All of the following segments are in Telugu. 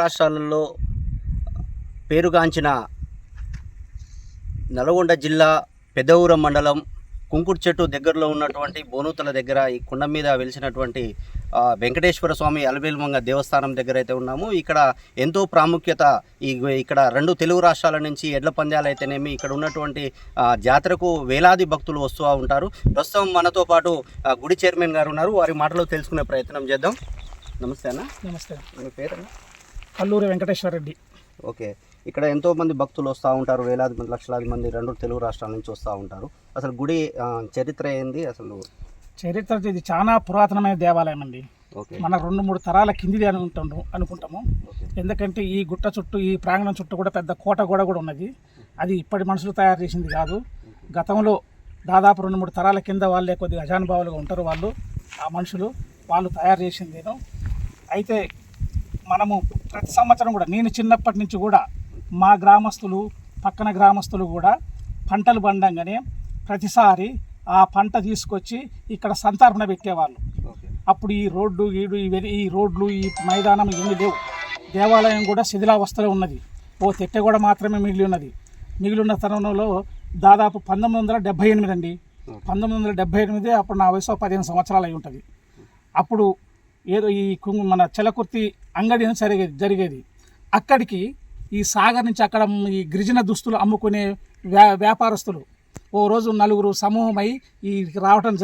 రాష్ట్రాలలో పేరుగాంచిన నల్గొండ జిల్లా పెద్దఊరం మండలం కుంకుడు చెట్టు దగ్గరలో ఉన్నటువంటి బోనూతల దగ్గర ఈ కొండ మీద వెలిసినటువంటి వెంకటేశ్వర స్వామి అలవేలుమంగ దేవస్థానం దగ్గర అయితే ఉన్నాము. ఇక్కడ ఎంతో ప్రాముఖ్యత. ఇక్కడ రెండు తెలుగు రాష్ట్రాల నుంచి ఎడ్ల పందాలు అయితేనేమి ఇక్కడ ఉన్నటువంటి జాతరకు వేలాది భక్తులు వస్తూ ఉంటారు. ప్రస్తుతం మనతో పాటు గుడి చైర్మన్ గారు ఉన్నారు. వారి మాటలో తెలుసుకునే ప్రయత్నం చేద్దాం. నమస్తే అన్న. నమస్తే. మీ పేరు? కల్లూరి వెంకటేశ్వర రెడ్డి. ఓకే. ఇక్కడ ఎంతోమంది భక్తులు వస్తూ ఉంటారు, వేలాది మంది లక్షలాది మంది రెండు తెలుగు రాష్ట్రాల నుంచి వస్తూ ఉంటారు. అసలు గుడి చరిత్ర ఏంది? అసలు చరిత్ర ఇది చాలా పురాతనమైన దేవాలయం అండి. మన 2-3 తరాల కిందిది అనుకుంటాము. ఎందుకంటే ఈ గుట్ట చుట్టూ, ఈ ప్రాంగణం చుట్టూ కూడా పెద్ద కోట కూడా ఉన్నది. అది ఇప్పటి మనుషులు తయారు చేసింది కాదు. గతంలో దాదాపు 2-3 తరాల కింద వాళ్ళే కొద్దిగా అజానుభావులుగా ఉంటారు ఆ మనుషులు, వాళ్ళు తయారు చేసిందేను. అయితే మనము ప్రతి సంవత్సరం కూడా, నేను చిన్నప్పటి నుంచి కూడా మా గ్రామస్తులు, పక్కన గ్రామస్తులు కూడా పంటలు పండంగానే ప్రతిసారి ఆ పంట తీసుకొచ్చి ఇక్కడ సంతర్పణ పెట్టేవాళ్ళు. అప్పుడు ఈ రోడ్లు ఈ మైదానం ఏమీ లేవు. దేవాలయం కూడా శిథిలావస్థలో ఉన్నది. తెట్టె కూడా మాత్రమే మిగిలిన తరుణంలో దాదాపు 1978 అండి. 1978 అప్పుడు నా వయసు 15 సంవత్సరాలు అయి ఉంటుంది. అప్పుడు ఏదో ఈ మన చెలకుర్తి అంగడి జరిగేది. అక్కడికి ఈ సాగర్ నుంచి అక్కడ ఈ గిరిజన దుస్తులు అమ్ముకునే వ్యాపారస్తులు ఓ రోజు 4 సమూహమై రావటం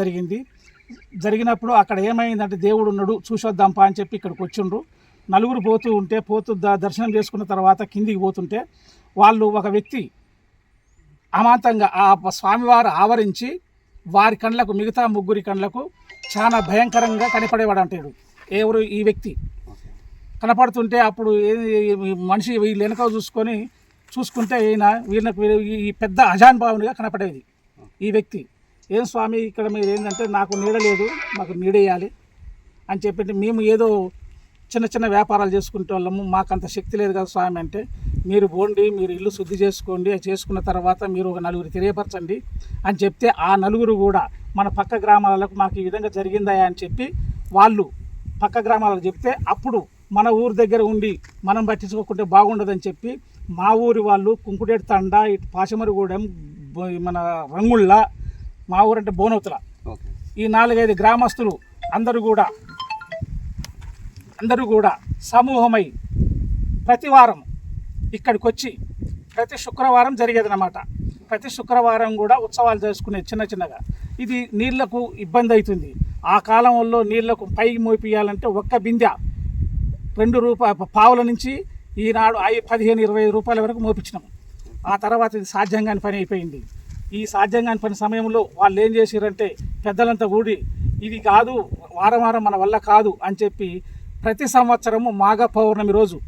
జరిగినప్పుడు అక్కడ ఏమైందంటే, దేవుడు ఉన్నాడు చూసొద్దాంపా అని చెప్పి ఇక్కడికి వచ్చిండ్రు. 4 పోతూ దర్శనం చేసుకున్న తర్వాత కిందికి పోతుంటే ఒక వ్యక్తి అమాంతంగా ఆ స్వామివారు ఆవరించి వారి కండ్లకు, మిగతా 3 కండ్లకు చాలా భయంకరంగా కనపడేవాడు అంటాడు. ఎవరు ఈ వ్యక్తి కనపడుతుంటే అప్పుడు మనిషి వీళ్ళు వెనక చూసుకుంటే వీళ్ళకి ఈ పెద్ద అజానుభావునిగా కనపడేది ఈ వ్యక్తి. ఏం స్వామి ఇక్కడ మీరు ఏంటంటే, నాకు నీడ లేదు, మాకు నీడేయాలి అని చెప్పి మేము ఏదో చిన్న వ్యాపారాలు చేసుకుంటే వాళ్ళము, మాకంత శక్తి లేదు కదా స్వామి అంటే, మీరు పోండి, మీరు ఇల్లు శుద్ధి చేసుకోండి, చేసుకున్న తర్వాత మీరు ఒక 4 తెలియపరచండి అని చెప్తే ఆ 4 కూడా మన పక్క గ్రామాలకు మాకు ఈ విధంగా జరిగిందా అని చెప్పి వాళ్ళు పక్క గ్రామాలకు చెప్తే, అప్పుడు మన ఊరు దగ్గర ఉండి మనం పట్టించుకోకుంటే బాగుండదని చెప్పి మా ఊరి వాళ్ళు కుంకుడేటి తండ, ఇటు పాశమరిగూడెం, మన రంగుళ్ళ, మా ఊరంటే బోనూతల, ఈ 4-5 గ్రామస్తులు అందరూ కూడా సమూహమై ప్రతి వారం ఇక్కడికి వచ్చి ప్రతి శుక్రవారం జరిగేదన్నమాట. ప్రతి శుక్రవారం కూడా ఉత్సవాలు చేసుకునేది చిన్నగా. ఇది నీళ్లకు ఇబ్బంది అవుతుంది. ఆ కాలంలో నీళ్లకు పైకి మోపియాలంటే ఒక్క బిందె 2 రూపాయల పావుల నుంచి ఈనాడు 15-20 రూపాయల వరకు మోపించినాము. ఆ తర్వాత ఇది సాధ్యంగాని పని అయిపోయింది. ఈ సాధ్యంగాని పని సమయంలో వాళ్ళు ఏం చేశారంటే, పెద్దలంతా కూడి ఇది కాదు, వారం మన వల్ల కాదు అని చెప్పి ప్రతి సంవత్సరము మాఘ పౌర్ణమి రోజు,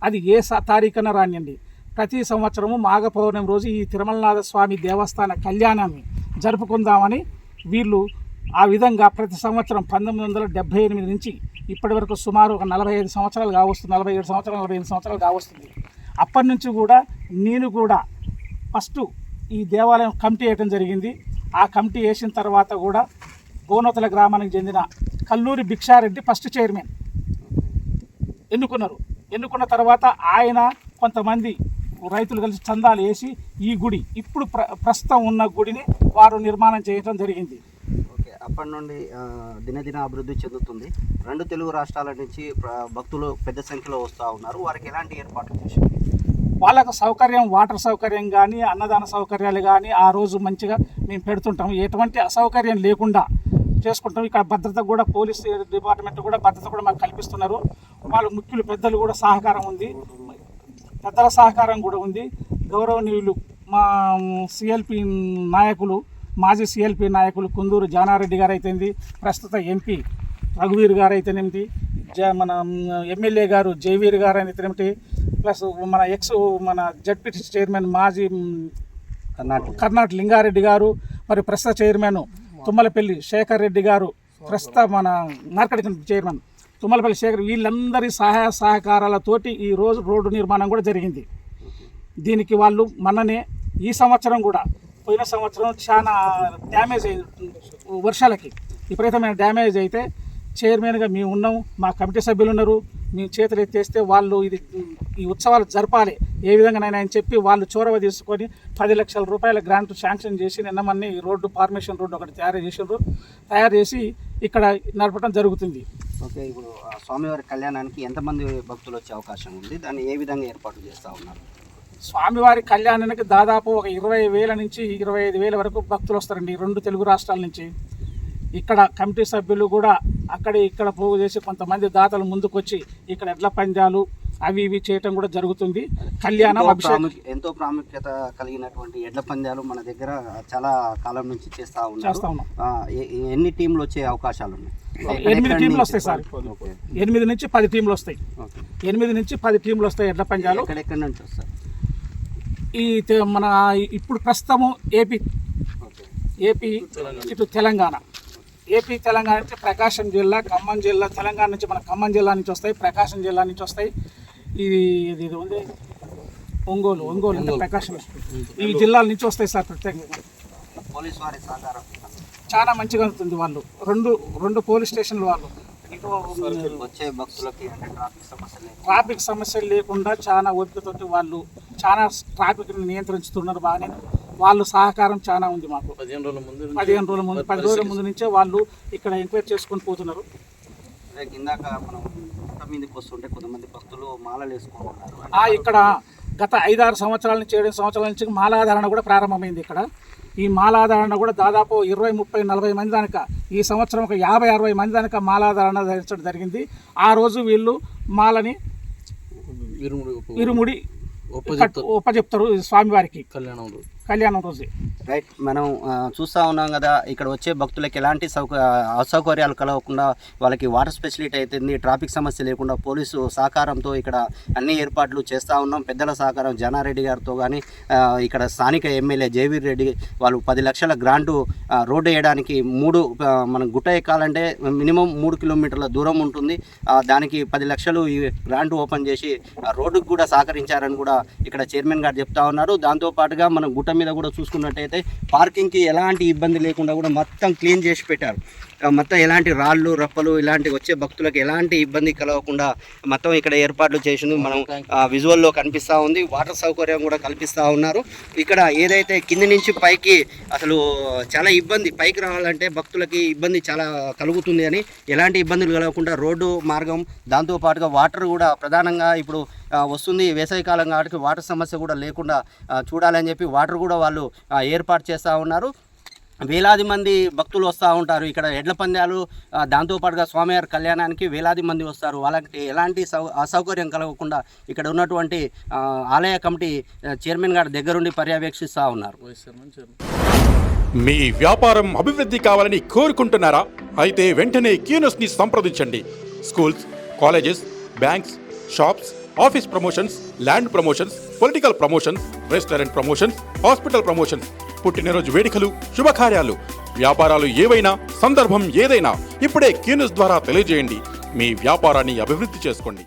అది ఏ తారీఖున రానియండి, ప్రతి సంవత్సరము మాఘ పౌర్ణమి రోజు ఈ తిరుమలనాథ స్వామి దేవస్థాన కళ్యాణాన్ని జరుపుకుందామని వీళ్ళు ఆ విధంగా ప్రతి సంవత్సరం 1978 నుంచి ఇప్పటి వరకు సుమారు ఒక 45 సంవత్సరాలు కావస్తుంది, 47 సంవత్సరాలు 45 సంవత్సరాలు కావస్తుంది. అప్పటి నుంచి కూడా నేను కూడా ఫస్ట్ ఈ దేవాలయం కమిటీ వేయటం జరిగింది. ఆ కమిటీ వేసిన తర్వాత కూడా బోనూతల గ్రామానికి చెందిన కల్లూరి భిక్షారెడ్డి ఫస్ట్ చైర్మన్ ఎన్నుకున్న తర్వాత ఆయన కొంతమంది రైతులు కలిసి చందాలు వేసి ఈ గుడి ఇప్పుడు ప్రస్తుతం ఉన్న గుడిని వారు నిర్మాణం చేయడం జరిగింది. అప్పటి నుండి దినదిన అభివృద్ధి చెందుతుంది. 2 తెలుగు రాష్ట్రాల నుంచి భక్తులు పెద్ద సంఖ్యలో వస్తూ ఉన్నారు. వారికి ఎలాంటి ఏర్పాట్లు చేశారు? వాళ్ళకు సౌకర్యం, వాటర్ సౌకర్యం కానీ, అన్నదాన సౌకర్యాలు కానీ ఆ రోజు మంచిగా మేము పెడుతుంటాం. ఎటువంటి అసౌకర్యం లేకుండా చేసుకుంటాం. ఇక్కడ భద్రత కూడా, పోలీస్ డిపార్ట్మెంట్ కూడా భద్రత కూడా మాకు కల్పిస్తున్నారు. వాళ్ళు ముఖ్యులు, పెద్దలు కూడా సహకారం ఉంది, పెద్దల సహకారం కూడా ఉంది. గౌరవనీయులు మా సిఎల్పి నాయకులు, మాజీ సిఎల్పి నాయకులు కుందూరు జానారెడ్డి గారు అయితేంది, ప్రస్తుత ఎంపీ రఘువీర్ గారు అయితేనేమిటి, మన ఎమ్మెల్యే గారు జయవీర్ గారు అయితేనేమిటి, ప్లస్ మన జడ్పీటీ చైర్మన్ మాజీ కర్ణాటక లింగారెడ్డి గారు, మరి ప్రస్తుత చైర్మన్ తుమ్మలపల్లి శేఖర్ రెడ్డి గారు, ప్రస్తుత మన మార్కెట్ చైర్మన్ తుమ్మలపల్లి శేఖర్, వీళ్ళందరి సహాయ సహకారాలతోటి ఈరోజు రోడ్డు నిర్మాణం కూడా జరిగింది. దీనికి వాళ్ళు మననే ఈ సంవత్సరం కూడా, పోయిన సంవత్సరం చాలా డ్యామేజ్ అయింది, వర్షాలకి విపరీతమైన డ్యామేజ్ అయితే చైర్మన్గా మేము ఉన్నాం, మా కమిటీ సభ్యులు ఉన్నారు, మీ చేతులు ఎత్తేస్తే వాళ్ళు ఈ ఉత్సవాలు జరపాలి ఏ విధంగానైనా అని చెప్పి వాళ్ళు చొరవ తీసుకొని 10 లక్షల రూపాయల గ్రాంట్ శాంక్షన్ చేసి నిన్నమన్నీ ఈ రోడ్డు ఫార్మేషన్ రోడ్డు ఒకటి తయారు చేసి ఇక్కడ నడపడం జరుగుతుంది. ఓకే, ఇప్పుడు స్వామివారి కళ్యాణానికి ఎంతమంది భక్తులు వచ్చే అవకాశం ఉంది, దాన్ని ఏ విధంగా ఏర్పాటు చేస్తూ ఉన్నారు? స్వామివారి కళ్యాణానికి దాదాపు ఒక 20,000 నుంచి 25,000 వరకు భక్తులు వస్తారండి 2 తెలుగు రాష్ట్రాల నుంచి. ఇక్కడ కమిటీ సభ్యులు కూడా ఇక్కడ పోగు చేసి కొంతమంది దాతలు ముందుకొచ్చి ఇక్కడ ఎడ్ల పందాలు అవి ఇవి చేయటం కూడా జరుగుతుంది. కళ్యాణం ఎంతో ప్రాముఖ్యత కలిగినటువంటి ఎడ్ల పందాలు మన దగ్గర చాలా కాలం నుంచి చేస్తా ఉన్నాం. ఎన్ని టీంలు వచ్చే అవకాశాలు ఉన్నాయి? 8 టీంలు వస్తాయి సార్. 8 నుంచి 10 టీంలు వస్తాయి. 8 నుంచి 10 టీంలు వస్తాయి ఎడ్ల పందాలు. ఎక్కడెక్కడి నుంచి వస్తాయి? మన ఇప్పుడు ప్రస్తుతము ఏపీ ఇటు తెలంగాణ నుంచి ప్రకాశం జిల్లా, ఖమ్మం జిల్లా, తెలంగాణ నుంచి మన ఖమ్మం జిల్లా నుంచి వస్తాయి, ప్రకాశం జిల్లా నుంచి వస్తాయి. ఇది ఉంది ఒంగోలు అంటే ప్రకాశం, ఈ జిల్లాల నుంచి వస్తాయి సార్. ప్రత్యేకంగా పోలీసు వారి సహకారం చాలా మంచిగా ఉంటుంది. వాళ్ళు రెండు పోలీస్ స్టేషన్లు వాళ్ళు వచ్చే భక్తులకి ట్రాఫిక్ సమస్యలు లేకుండా చాలా ఓపికతోటి వాళ్ళు చాలా ట్రాఫిక్ని నియంత్రించుతున్నారు. బాగానే వాళ్ళు సహకారం చాలా ఉంది మాకు. 10 రోజుల ముందు నుంచే వాళ్ళు ఇక్కడ ఎంక్వైరీ చేసుకొని పోతున్నారు. ఇందాక మనం గుట్ట మీదకి వస్తుంటే కొంతమంది భక్తులు మాలలు వేసుకుంటున్నారు. ఇక్కడ గత 5-6 సంవత్సరాల నుంచి 7 సంవత్సరాల నుంచి మాలాధారణ కూడా ప్రారంభమైంది. ఇక్కడ ఈ మాలాధారణ కూడా దాదాపు 20, 30, 40 మంది దానిక ఈ సంవత్సరం ఒక 50, 60 మంది దానిక మాలాధారణ ధరించడం జరిగింది. ఆ రోజు వీళ్ళు మాలని ఇరుముడి ఒప్పచెప్తారు స్వామివారికి కళ్యాణం రోజు. రైట్, మనం చూస్తూ ఉన్నాం కదా, ఇక్కడ వచ్చే భక్తులకి ఎలాంటి అసౌకర్యాలు కలగకుండా వాళ్ళకి వాటర్ ఫెసిలిటీ అవుతుంది, ట్రాఫిక్ సమస్య లేకుండా పోలీసు సహకారంతో ఇక్కడ అన్ని ఏర్పాట్లు చేస్తూ ఉన్నాం. పెద్దల సహకారం జానారెడ్డి గారితో కానీ ఇక్కడ స్థానిక ఎమ్మెల్యే జయవీర్ రెడ్డి వాళ్ళు 10 లక్షల గ్రాంటు రోడ్డు వేయడానికి మనం గుట్ట ఎక్కాలంటే మినిమం 3 కిలోమీటర్ల దూరం ఉంటుంది. దానికి 10 లక్షలు ఈ గ్రాంటు ఓపెన్ చేసి రోడ్డుకు కూడా సహకరించారని కూడా ఇక్కడ చైర్మన్ గారు చెప్తా ఉన్నారు. దాంతోపాటుగా మనం గుట్ట మీద కూడా చూసుకున్నట్టయితే పార్కింగ్కి ఎలాంటి ఇబ్బంది లేకుండా కూడా మొత్తం క్లీన్ చేసి పెట్టారు. మొత్తం ఎలాంటి రాళ్ళు రప్పలు ఇలాంటి వచ్చే భక్తులకు ఎలాంటి ఇబ్బంది కలగకుండా మొత్తం ఇక్కడ ఏర్పాట్లు చేసింది మనం విజువల్లో కనిపిస్తూ ఉంది. వాటర్ సౌకర్యం కూడా కల్పిస్తూ ఉన్నారు. ఇక్కడ ఏదైతే కింది నుంచి పైకి అసలు చాలా ఇబ్బంది, పైకి రావాలంటే భక్తులకి ఇబ్బంది చాలా కలుగుతుంది అని ఎలాంటి ఇబ్బందులు కలగకుండా రోడ్డు మార్గం, దాంతోపాటుగా వాటర్ కూడా ప్రధానంగా ఇప్పుడు వస్తుంది వేసవికాలం కాబట్టి వాటర్ సమస్య కూడా లేకుండా చూడాలని చెప్పి వాటర్ కూడా వాళ్ళు ఏర్పాటు చేస్తూ ఉన్నారు. వేలాది మంది భక్తులు వస్తూ ఉంటారు ఇక్కడ ఎడ్ల పందాలు, దాంతోపాటుగా స్వామివారి కళ్యాణానికి వేలాది మంది వస్తారు. వాళ్ళకి ఎలాంటి అసౌకర్యం కలగకుండా ఇక్కడ ఉన్నటువంటి ఆలయ కమిటీ చైర్మన్ గారి దగ్గరుండి పర్యవేక్షిస్తూ ఉన్నారు. మీ వ్యాపారం అభివృద్ధి కావాలని కోరుకుంటున్నారా? అయితే వెంటనే క్యూనస్ని సంప్రదించండి. Schools, colleges, banks, shops, office promotions, land promotions, political promotions, restaurant promotions, hospital promotions, పుట్టినరోజు వేడుకలు, శుభకార్యాలు, వ్యాపారాలు ఏవైనా, సందర్భం ఏదైనా ఇప్పుడే క్యూనస్ ద్వారా తెలియజేయండి. మీ వ్యాపారాన్ని అభివృద్ధి చేసుకోండి.